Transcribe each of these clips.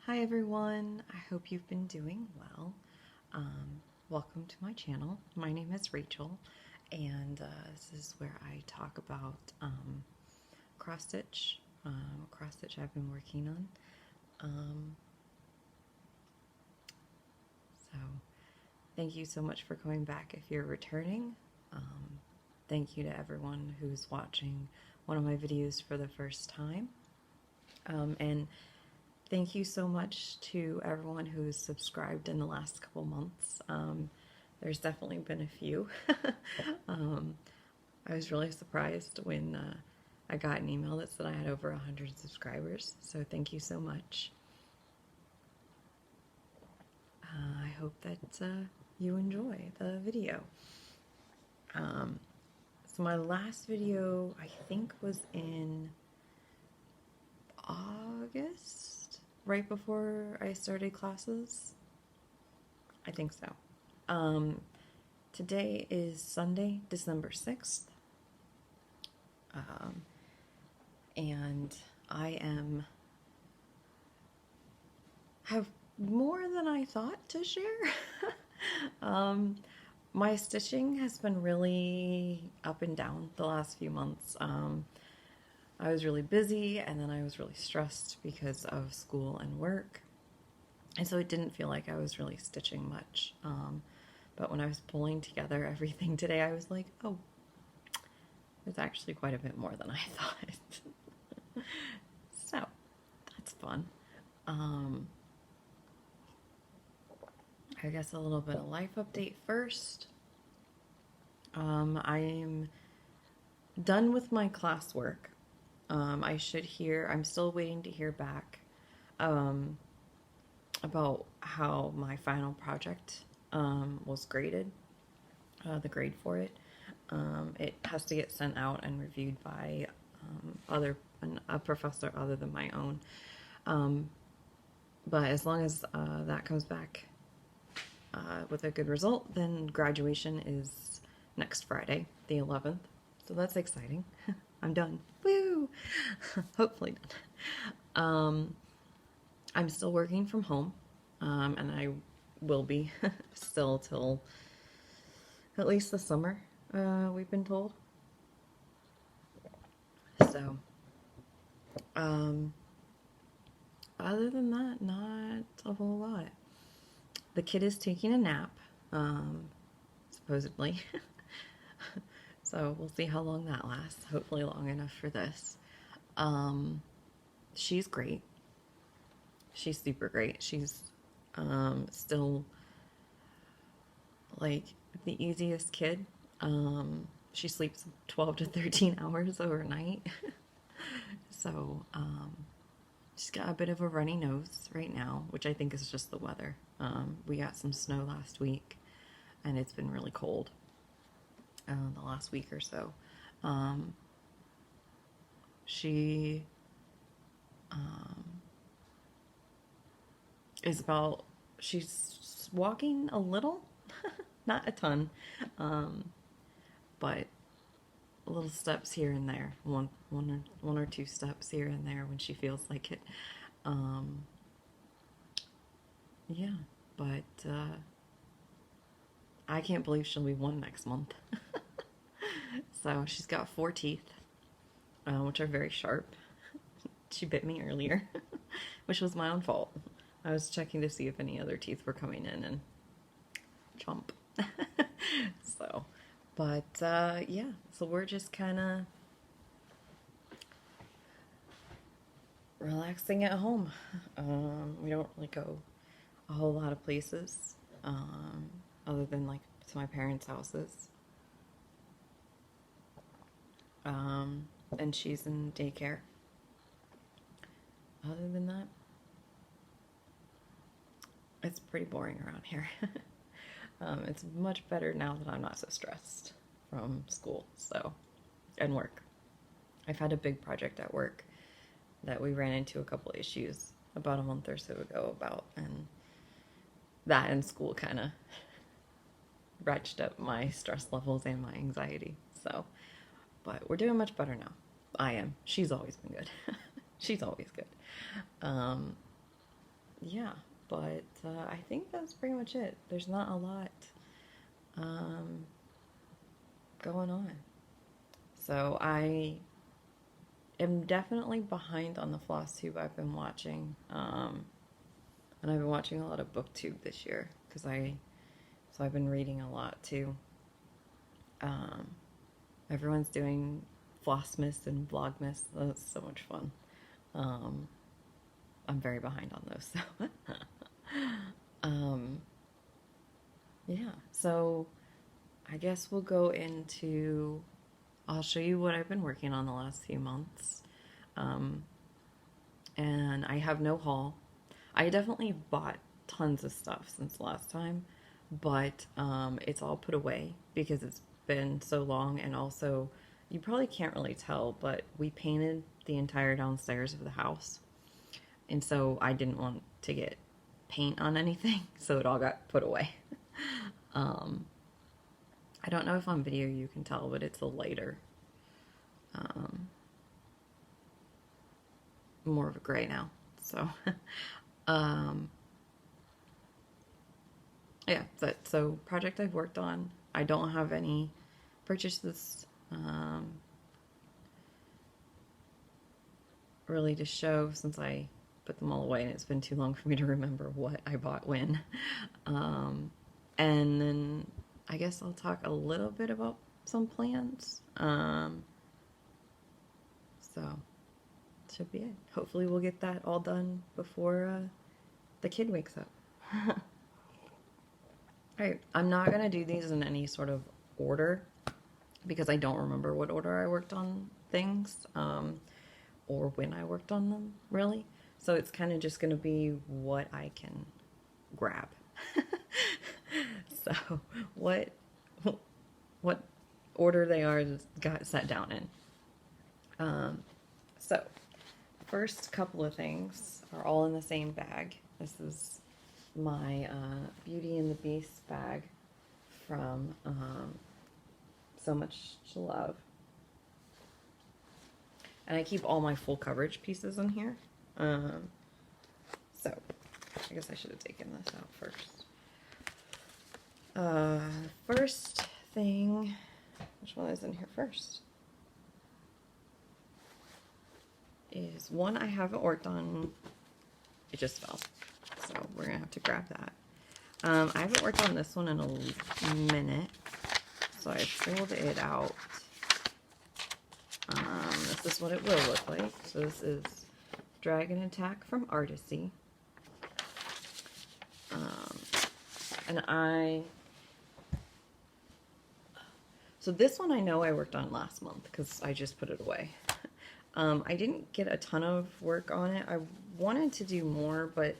Hi everyone, I hope you've been doing well. Welcome to my channel. My name is Rachel, and this is where I talk about cross stitch I've been working on. So thank you so much for coming back if you're returning. Thank you to everyone who's watching one of my videos for the first time. And thank you so much to everyone who's subscribed in the last couple months. There's definitely been a few. I was really surprised when I got an email that said I had over 100 subscribers, so thank you so much. I hope that you enjoy the video. So my last video, I think, was in August, right before I started classes. I think so. Today is Sunday, December 6th. And I have more than I thought to share. My stitching has been really up and down the last few months. I was really busy, and then I was really stressed because of school and work. And so it didn't feel like I was really stitching much. But when I was pulling together everything today, I was like, oh, there's actually quite a bit more than I thought. So that's fun. I guess a little bit of life update first. I'm done with my classwork. I'm still waiting to hear back about how my final project was graded, the grade for it. It has to get sent out and reviewed by a professor other than my own. But as long as that comes back with a good result, then graduation is next Friday, the 11th. So that's exciting. I'm done. Woo! Hopefully done. I'm still working from home, and I will be still till at least the summer, we've been told. So, other than that, not a whole lot. The kid is taking a nap, supposedly. So we'll see how long that lasts. Hopefully long enough for this. She's great. She's super great. She's still like the easiest kid. She sleeps 12 to 13 hours overnight. So she's got a bit of a runny nose right now, which I think is just the weather. We got some snow last week, and it's been really cold the last week or so. She's walking a little, not a ton, but little steps here and there, one or two steps here and there when she feels like it. Yeah, but I can't believe she'll be 1 next month. So she's got 4 teeth, which are very sharp. She bit me earlier, which was my own fault. I was checking to see if any other teeth were coming in, and chomp. So, but yeah, so we're just kind of relaxing at home. We don't really go a whole lot of places, other than like to my parents' houses. And she's in daycare. Other than that, it's pretty boring around here. It's much better now that I'm not so stressed from school, and work. I've had a big project at work that we ran into a couple issues about a month or so ago about, and that in school kind of ratcheted up my stress levels and my anxiety. So, but we're doing much better now. I am. She's always been good. She's always good. yeah, but I think that's pretty much it. There's not a lot um, going on. So I am definitely behind on the Flosstube I've been watching. And I've been watching a lot of BookTube this year because I've been reading a lot too. Um, Everyone's doing Flossmas and Vlogmas. That's so much fun. Um, I'm very behind on those, so. um, yeah, so I guess we'll go into. I'll show you what I've been working on the last few months. And I have no haul. I definitely bought tons of stuff since last time, but it's all put away because it's been so long, and also you probably can't really tell, but we painted the entire downstairs of the house, and so I didn't want to get paint on anything, so it all got put away. I don't know if on video you can tell, but it's a lighter, more of a gray now, so yeah, so project I've worked on. I don't have any purchases really to show since I put them all away and it's been too long for me to remember what I bought when. And then I guess I'll talk a little bit about some plans. So should be it. Hopefully we'll get that all done before the kid wakes up. Alright, I'm not going to do these in any sort of order because I don't remember what order I worked on things or when I worked on them, really. So it's kind of just going to be what I can grab. So what order they are got set down in. So first couple of things are all in the same bag. This is my Beauty and the Beast bag from So Much to Love. And I keep all my full coverage pieces in here. So I guess I should have taken this out first. First thing, which one is in here first? Is one I haven't worked on. It just fell. So we're going to have to grab that. I haven't worked on this one in a minute, so I pulled it out. This is what it will look like. So this is Dragon Attack from Artisy. So this one I know I worked on last month because I just put it away. I didn't get a ton of work on it. I wanted to do more, but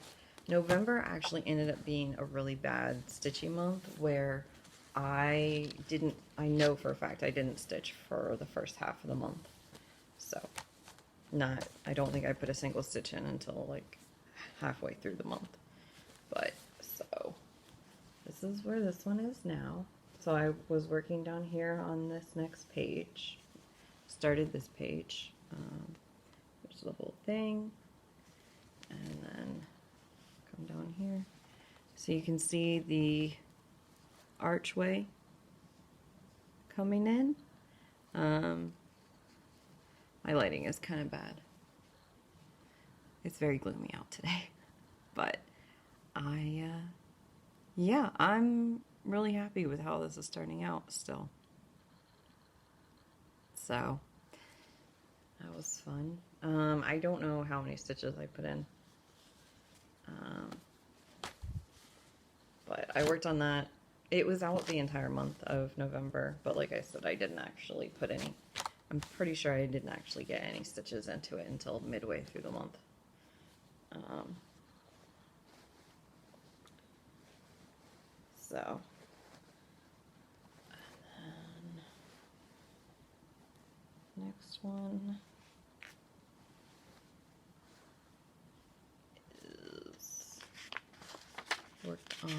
November actually ended up being a really bad stitching month where I know for a fact I didn't stitch for the first half of the month. So I don't think I put a single stitch in until like halfway through the month. But so this is where this one is now. So I was working down here on this next page, started this page, there's the whole thing, and then come down here. So you can see the archway coming in. My lighting is kind of bad. It's very gloomy out today. But yeah, I'm really happy with how this is starting out still. So that was fun. I don't know how many stitches I put in. But I worked on that. It was out the entire month of November, but like I said, I didn't actually put any. I'm pretty sure I didn't actually get any stitches into it until midway through the month. So, and then next one is worked on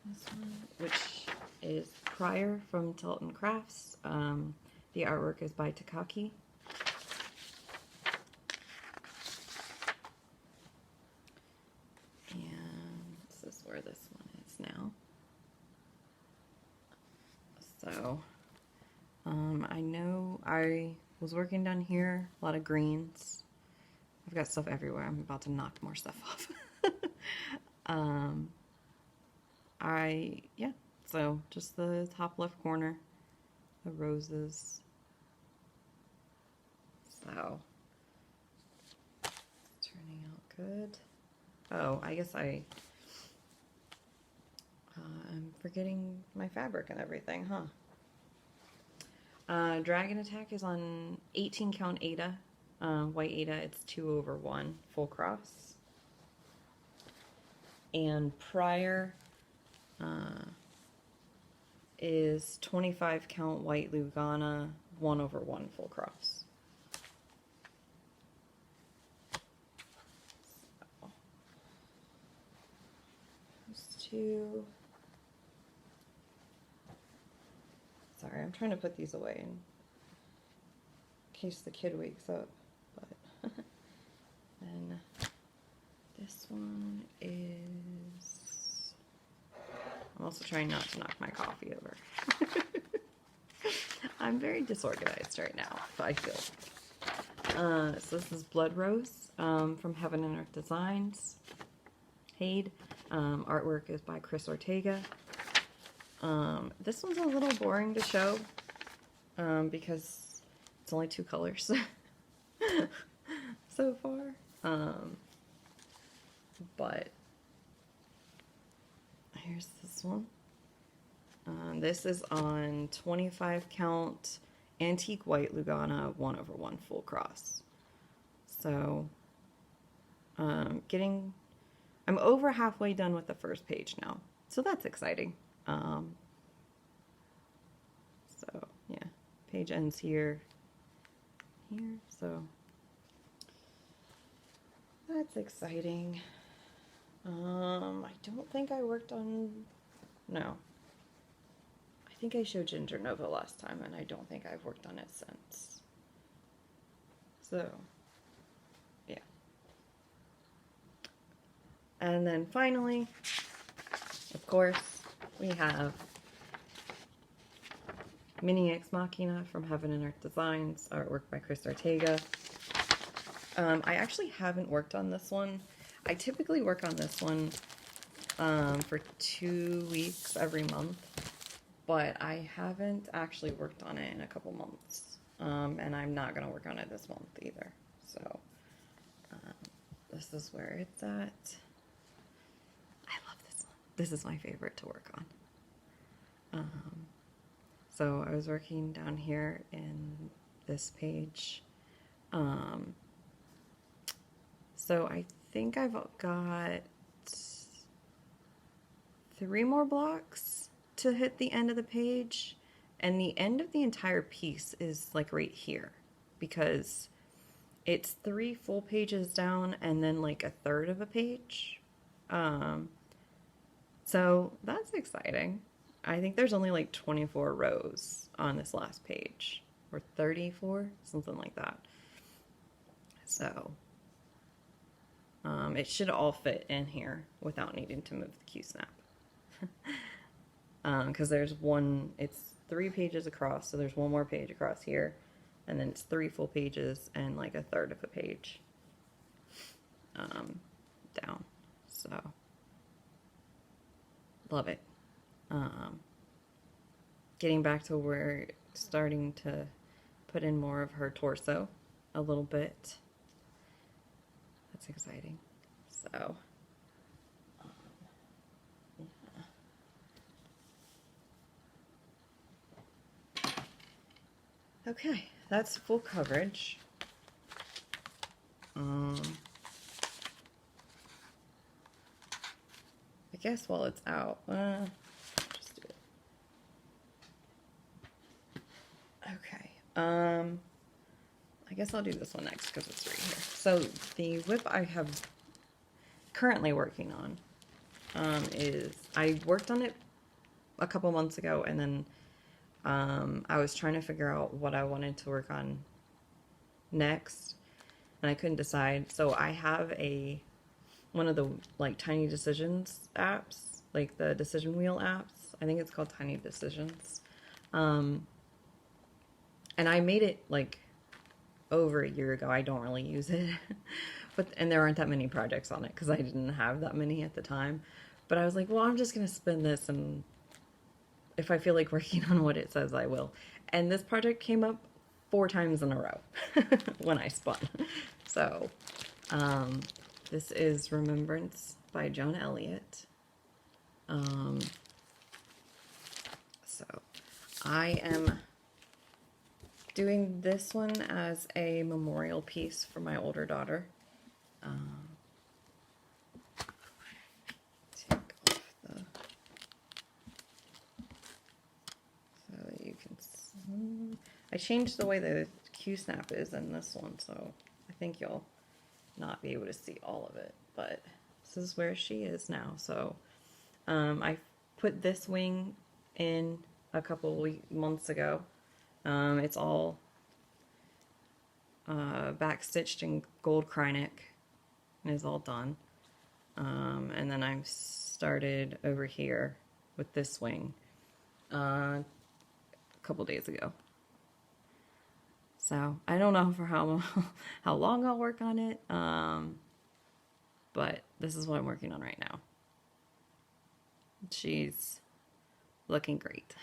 this one, which is Prior from Tilton Crafts. The artwork is by Takaki. where this one is now. So, I know I was working down here, a lot of greens. I've got stuff everywhere. I'm about to knock more stuff off. Yeah, so just the top left corner, the roses. So, it's turning out good. Oh, I guess I'm forgetting my fabric and everything, huh? Dragon Attack is on 18 count Aida. White Aida, it's 2/1 full cross. And Prior is 25 count white Lugana, 1/1 full cross. So, those two. Sorry, I'm trying to put these away in case the kid wakes up. But then this one is. I'm also trying not to knock my coffee over. I'm very disorganized right now, I feel. So this is Blood Rose from Heaven and Earth Designs. Hade. Artwork is by Chris Ortega. This one's a little boring to show because it's only 2 colors so far. But here's this one. This is on 25 count antique white Lugana, 1/1 full cross. So I'm over halfway done with the first page now, so that's exciting. So yeah, page ends here, so that's exciting. I don't think I worked on, no. I think I showed Ginger Nova last time, and I don't think I've worked on it since. So, yeah. And then finally, of course, we have Mini Ex Machina from Heaven and Earth Designs, artwork by Chris Ortega. I actually haven't worked on this one. I typically work on this one for 2 weeks every month, but I haven't actually worked on it in a couple months, and I'm not going to work on it this month either. So this is where it's at. I love this one. This is my favorite to work on. So I was working down here in this page. So I think I've got 3 more blocks to hit the end of the page, and the end of the entire piece is like right here, because it's 3 full pages down and then like 1/3 of a page. So that's exciting. I think there's only like 24 rows on this last page, or 34, something like that. So it should all fit in here without needing to move the Q-snap. Because there's it's 3 pages across, so there's 1 more page across here, and then it's 3 full pages and like 1/3 of a page down. So love it. Getting back to where starting to put in more of her torso a little bit. That's exciting. So yeah. Okay, that's full coverage. I guess while it's out, just do it. Okay. I guess I'll do this one next because it's right here. So the whip I have currently working on is, I worked on it a couple months ago, and then I was trying to figure out what I wanted to work on next, and I couldn't decide. So I have a one of the like Tiny Decisions apps, like the decision wheel apps. I think it's called Tiny Decisions. Um, and I made it like over a year ago. I don't really use it, and there aren't that many projects on it because I didn't have that many at the time. But I was like, well, I'm just gonna spin this, and if I feel like working on what it says, I will. And this project came up 4 times in a row when I spun. So, this is Remembrance by Joan Elliott. So, I am doing this one as a memorial piece for my older daughter. Take off the, so that you can see. I changed the way the Q-snap is in this one, so I think you'll not be able to see all of it, but this is where she is now. So I put this wing in a couple months ago. It's all backstitched in gold Krynic and is all done. And then I've started over here with this wing a couple days ago. So I don't know for how long I'll work on it, but this is what I'm working on right now. She's looking great.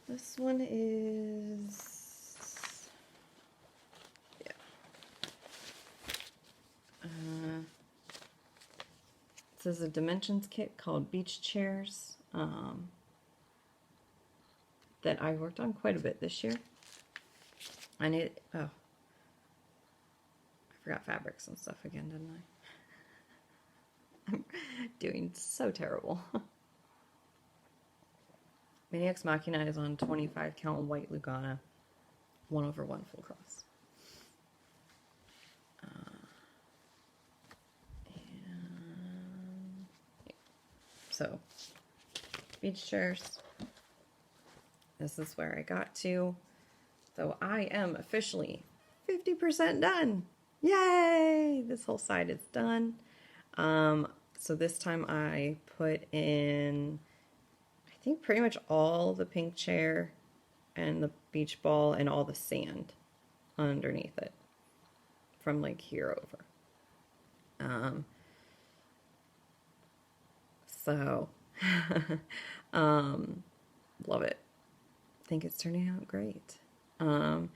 This one is, yeah. This is a Dimensions kit called Beach Chairs that I worked on quite a bit this year. I forgot fabrics and stuff again, didn't I? I'm doing so terrible. Mini Ex Machina is on 25 count white Lugana, 1/1 full cross. So, beach chairs. This is where I got to. So I am officially 50% done. Yay! This whole side is done. So this time I put in, I think pretty much all the pink chair and the beach ball and all the sand underneath it from like here over. So love it. Think it's turning out great. I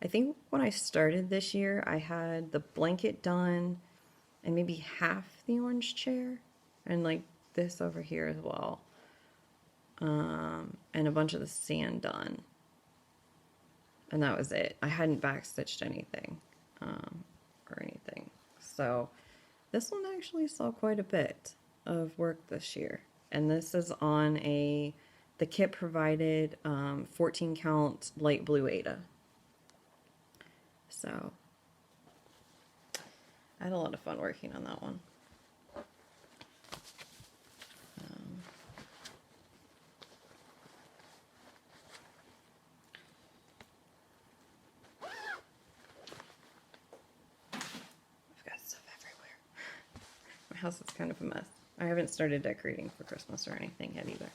think when I started this year I had the blanket done and maybe half the orange chair and like this over here as well. And a bunch of the sand done. And that was it. I hadn't backstitched anything or anything. So this one actually saw quite a bit of work this year. And this is on the kit provided 14 count light blue Aida. So I had a lot of fun working on that one. House is kind of a mess. I haven't started decorating for Christmas or anything yet either.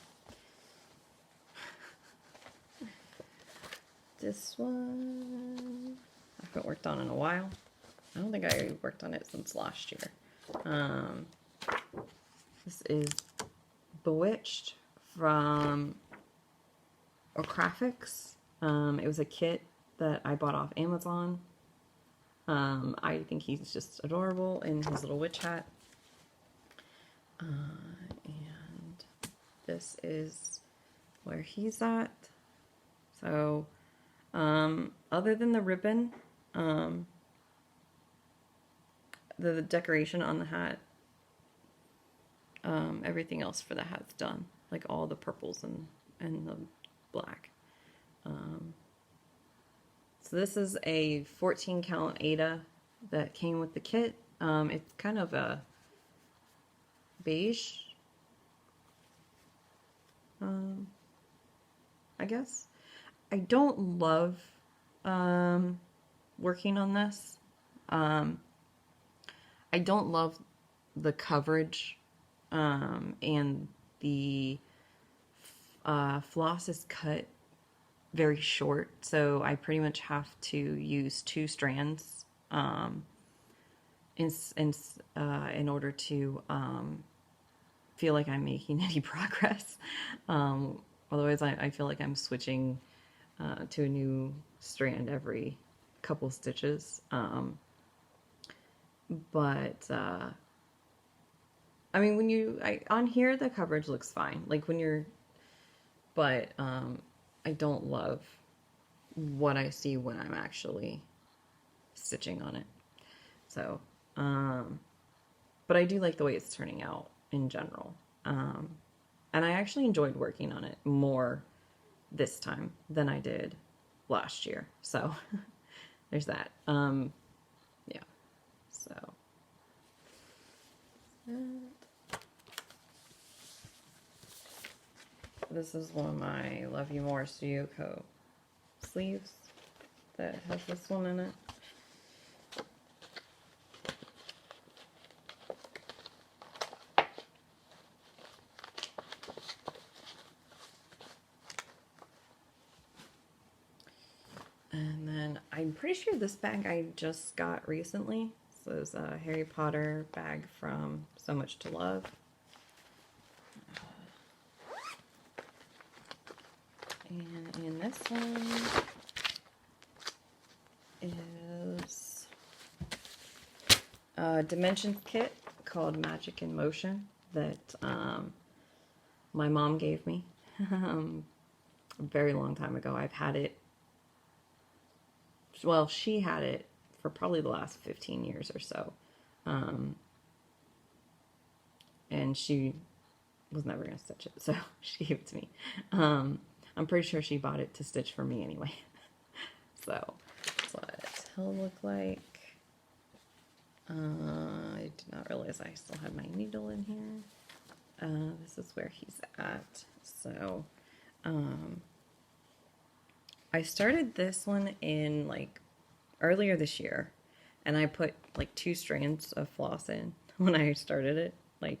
This one I haven't worked on in a while. I don't think I worked on it since last year. This is Bewitched from Okrafix. It was a kit that I bought off Amazon. I think he's just adorable in his little witch hat. And this is where he's at. So, other than the ribbon, the decoration on the hat, everything else for the hat's done. Like all the purples and the black. So this is a 14 count Ada that came with the kit. It's kind of a beige, I guess. I don't love working on this. I don't love the coverage, and the floss is cut very short, so I pretty much have to use 2 strands in order to feel like I'm making any progress. Otherwise, I feel like I'm switching to a new strand every couple stitches. But I mean, on here, the coverage looks fine. Like when you're, but I don't love what I see when I'm actually stitching on it. So, but I do like the way it's turning out in general. And I actually enjoyed working on it more this time than I did last year. So there's that. Yeah. So this is one of my Love You More Studio Co. sleeves that has this one in it. And then I'm pretty sure this bag I just got recently. So it's a Harry Potter bag from So Much to Love. And in this one is a Dimensions kit called Magic in Motion that my mom gave me a very long time ago. I've had it, well, she had it for probably the last 15 years or so. And she was never going to stitch it, so she gave it to me. I'm pretty sure she bought it to stitch for me anyway. So, that's what he'll look like. I did not realize I still had my needle in here. This is where he's at. So, I started this one in like earlier this year, and I put like 2 strands of floss in when I started it, like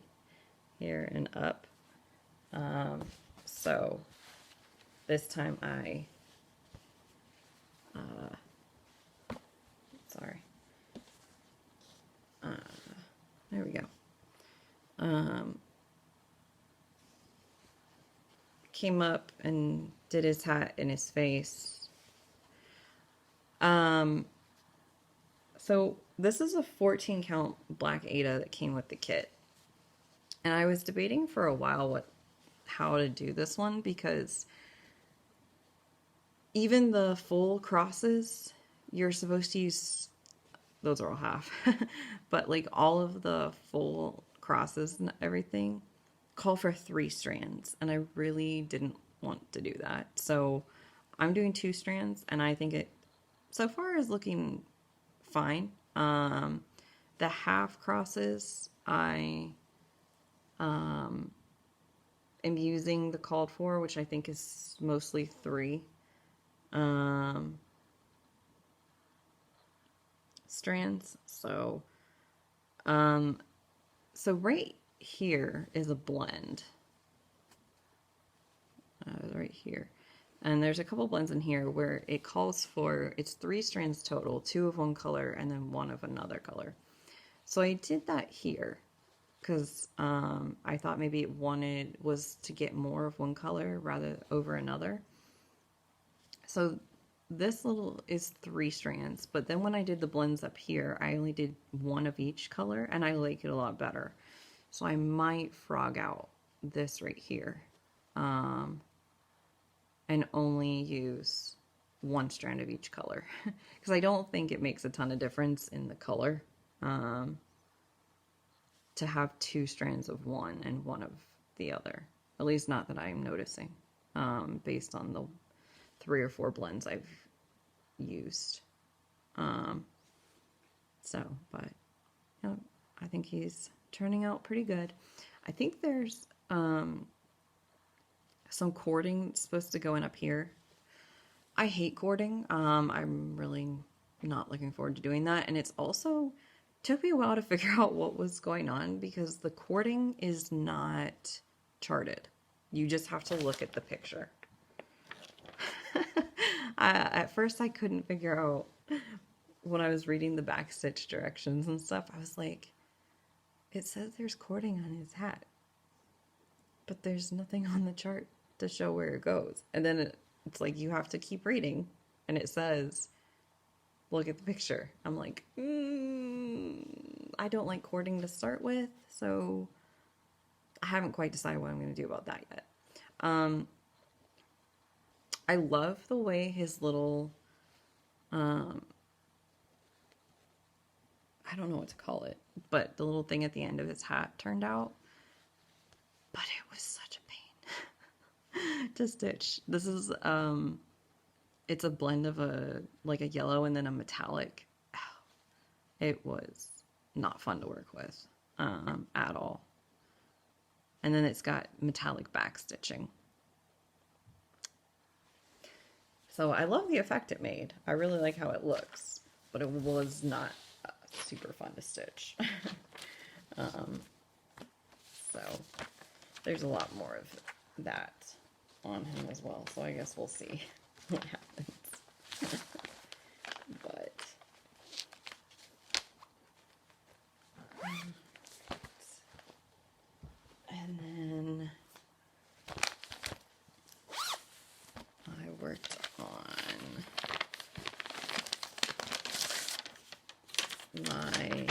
here and up. So this time sorry. There we go. Came up and did his hat and his face. So this is a 14 count black Ada that came with the kit. And I was debating for a while how to do this one, because even the full crosses, you're supposed to use, those are all half, but like all of the full crosses and everything call for 3 strands, and I really didn't want to do that. So I'm doing 2 strands, and I think it so far is looking fine. The half crosses, I am using the called for, which I think is mostly 3 strands. So so right here is a blend, right here, and there's a couple blends in here where it calls for, it's 3 strands total, 2 of one color and then 1 of another color. So I did that here because I thought maybe it was to get more of one color rather over another. So this little is 3 strands, but then when I did the blends up here, I only did 1 of each color, and I like it a lot better. So I might frog out this right here, and only use 1 strand of each color, because I don't think it makes a ton of difference in the color to have 2 strands of one and 1 of the other. At least not that I'm noticing, based on the 3 or 4 blends I've used. But you know, I think he's turning out pretty good. I think there's some cording supposed to go in up here. I hate cording. I'm really not looking forward to doing that. And it's also took me a while to figure out what was going on because the cording is not charted. You just have to look at the picture. At first I couldn't figure out when I was reading the backstitch directions and stuff. I was like, it says there's cording on his hat, but there's nothing on the chart to show where it goes. And then it's like you have to keep reading and it says, look at the picture. I'm like, I don't like cording to start with, so I haven't quite decided what I'm going to do about that yet. I love the way his little, I don't know what to call it, but the little thing at the end of his hat turned out. But it was such a pain to stitch. This is, it's a blend of a yellow and then a metallic. It was not fun to work with, at all. And then it's got metallic back stitching. So I love the effect it made. I really like how it looks, but it was not super fun to stitch. So there's a lot more of that on him as well. So I guess we'll see what happens. But and then I worked on my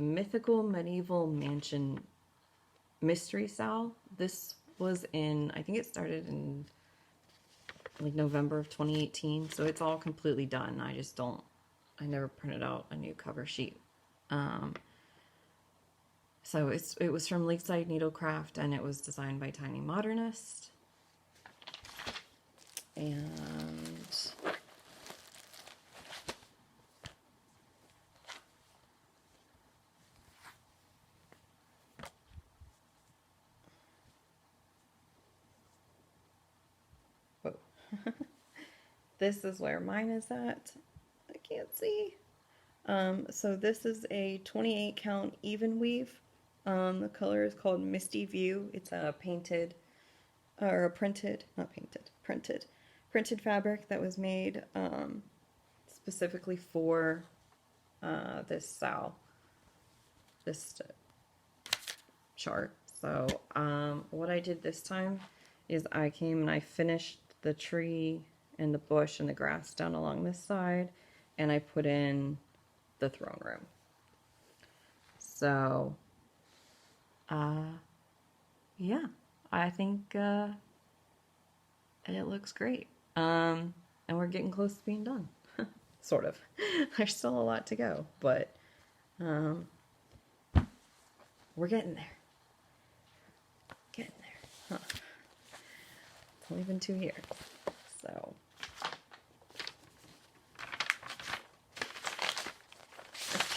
Mythical Medieval Mansion Mystery Sal. This was in, I think it started in like November of 2018, so it's all completely done. I never printed out a new cover sheet. So it was from Lakeside Needlecraft, and it was designed by Tiny Modernist. And this is where mine is at. I can't see. So this is a 28 count even weave. The color is called Misty View. It's a printed fabric that was made specifically for this chart. So what I did this time is I came and I finished the tree and the bush and the grass down along this side, and I put in the throne room. So yeah, I think it looks great. And we're getting close to being done. Sort of. There's still a lot to go, but we're getting there. Getting there. Huh. It's only been 2 years. So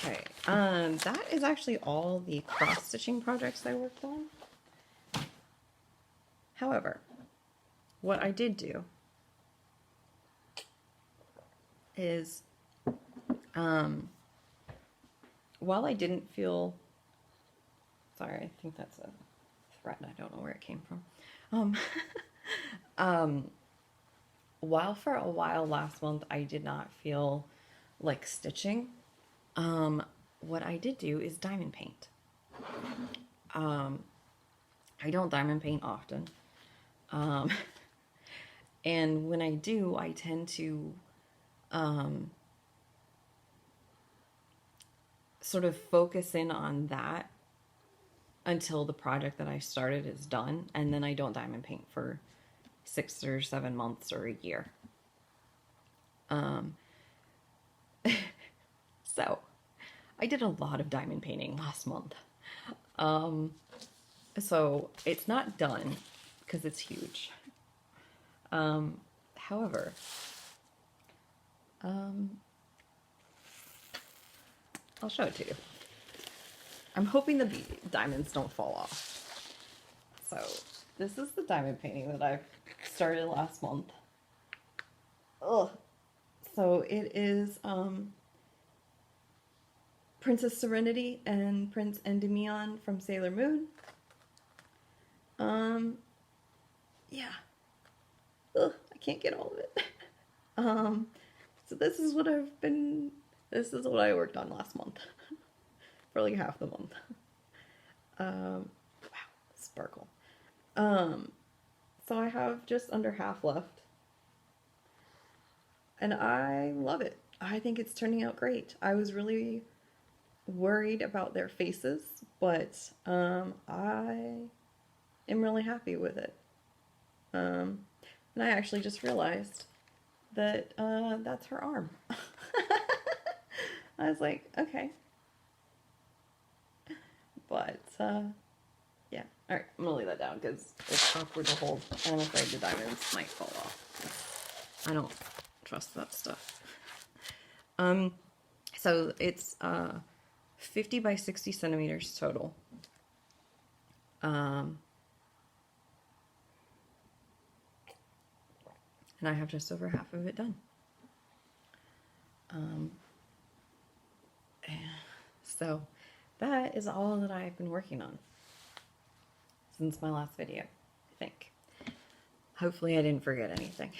okay. That is actually all the cross-stitching projects I worked on. However, what I did do is, while I didn't feel, sorry, I think that's a thread, I don't know where it came from. While for a while last month I did not feel like stitching, what I did do is diamond paint. I don't diamond paint often. And when I do, I tend to sort of focus in on that until the project that I started is done, and then I don't diamond paint for 6 or 7 months or a year. So I did a lot of diamond painting last month. So it's not done because it's huge. However, Um, I'll show it to you. I'm hoping the diamonds don't fall off. So this is the diamond painting that I started last month. Ugh. So it is Princess Serenity and Prince Endymion from Sailor Moon. Yeah. Ugh, I can't get all of it. So this is what I worked on last month. For like half the month. Wow, sparkle. So I have just under half left. And I love it. I think it's turning out great. I was really worried about their faces, but I am really happy with it. And I actually just realized that that's her arm. I was like, okay. But, yeah. Alright, I'm gonna lay that down because it's awkward to hold, and I'm afraid the diamonds might fall off. I don't trust that stuff. So it's 50 by 60 centimeters total. And I have just over half of it done. So that is all that I've been working on since my last video, I think. Hopefully I didn't forget anything.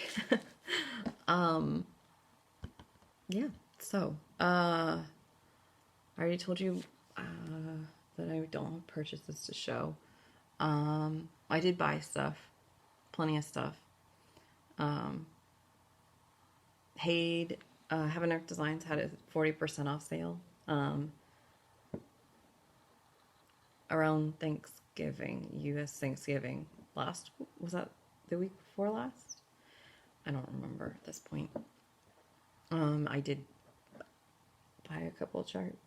Yeah, so, I already told you that I don't have purchases to show. I did buy stuff, plenty of stuff. Head, Heaven Earth Designs had a 40% off sale around Thanksgiving, U.S. Thanksgiving. Was that the week before last? I don't remember at this point. I did buy a couple of charts.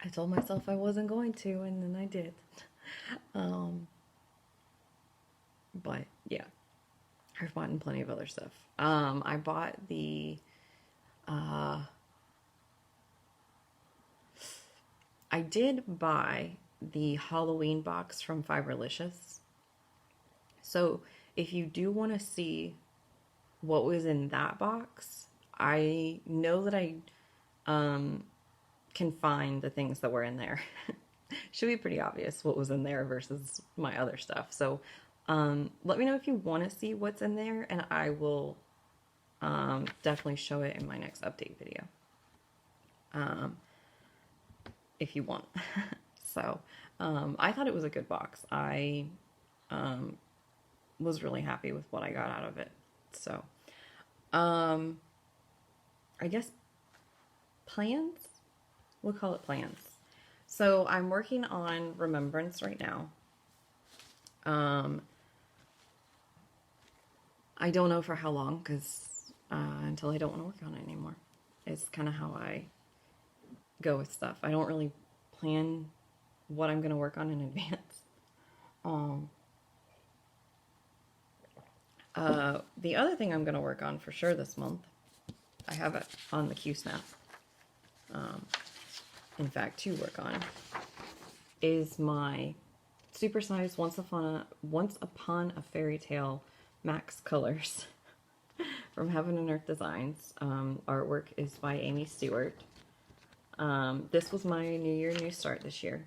I told myself I wasn't going to, and then I did. But yeah, I've bought plenty of other stuff. I bought the I did buy the Halloween box from Fiberlicious. So if you do want to see what was in that box, I know that I can find the things that were in there. Should be pretty obvious what was in there versus my other stuff. So let me know if you want to see what's in there, and I will definitely show it in my next update video. If you want. So I thought it was a good box. I was really happy with what I got out of it. So I guess plans? We'll call it plans. So I'm working on Remembrance right now. I don't know for how long, because until I don't want to work on it anymore. It's kind of how I go with stuff. I don't really plan what I'm going to work on in advance. The other thing I'm going to work on for sure this month, I have it on the Q-Snap, in fact, to work on, is my supersized Once Upon a Fairy Tale Max Colors from Heaven and Earth Designs. Artwork is by Amy Stewart. This was my New Year, New Start this year.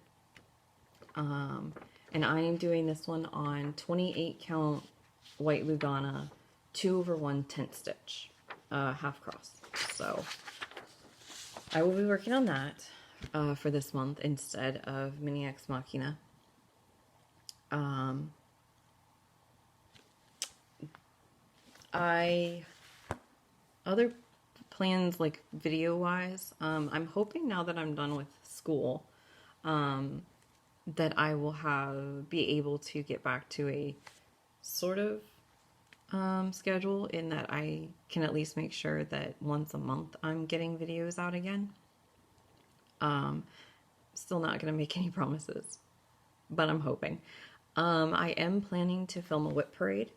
And I am doing this one on 28 count white Lugana 2/1 tent stitch, half cross. So I will be working on that for this month instead of Mini Ex Machina. Other plans, like video wise, I'm hoping now that I'm done with school, that I will be able to get back to a sort of schedule, in that I can at least make sure that once a month I'm getting videos out again. Still not going to make any promises, but I'm hoping. I am planning to film a whip parade.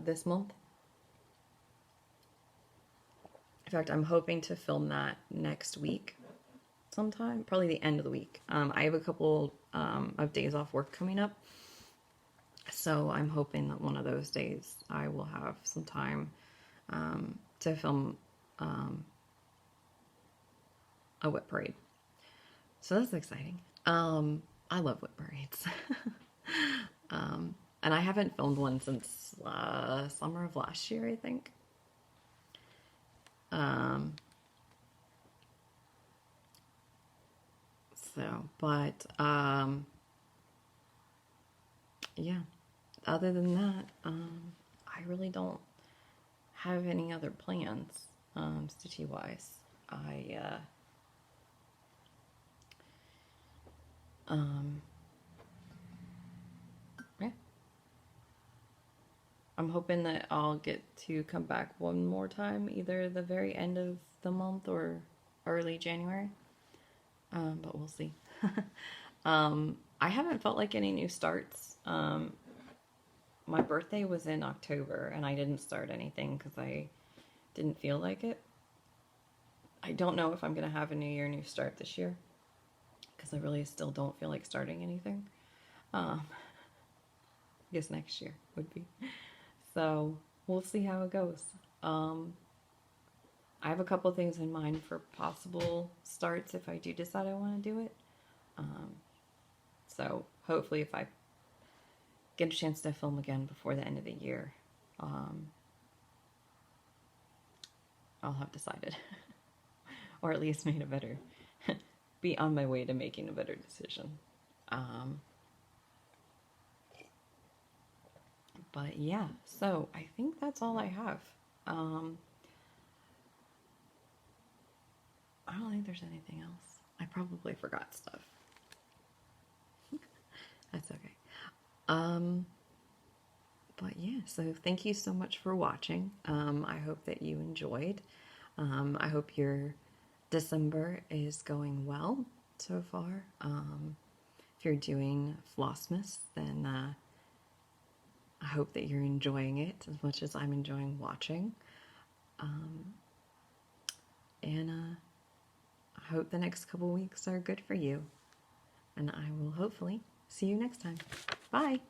this month. In fact, I'm hoping to film that next week sometime, probably the end of the week. I have a couple of days off work coming up, so I'm hoping that one of those days I will have some time to film a whip parade. So that's exciting. I love whip parades. And I haven't filmed one since summer of last year, I think. Yeah, other than that, I really don't have any other plans, stitchy-wise. Yeah. I'm hoping that I'll get to come back one more time, either the very end of the month or early January. But we'll see. I haven't felt like any new starts. My birthday was in October, and I didn't start anything because I didn't feel like it. I don't know if I'm going to have a New Year, New Start this year because I really still don't feel like starting anything. I guess next year would be. So we'll see how it goes. I have a couple things in mind for possible starts if I do decide I want to do it. So hopefully if I get a chance to film again before the end of the year, I'll have decided. Or at least made a better, be on my way to making a better decision. But yeah, so I think that's all I have. I don't think there's anything else. I probably forgot stuff. That's okay. But yeah, so thank you so much for watching. I hope that you enjoyed. I hope your December is going well so far. If you're doing Flossmas, then I hope that you're enjoying it as much as I'm enjoying watching. And I hope the next couple weeks are good for you. And I will hopefully see you next time. Bye!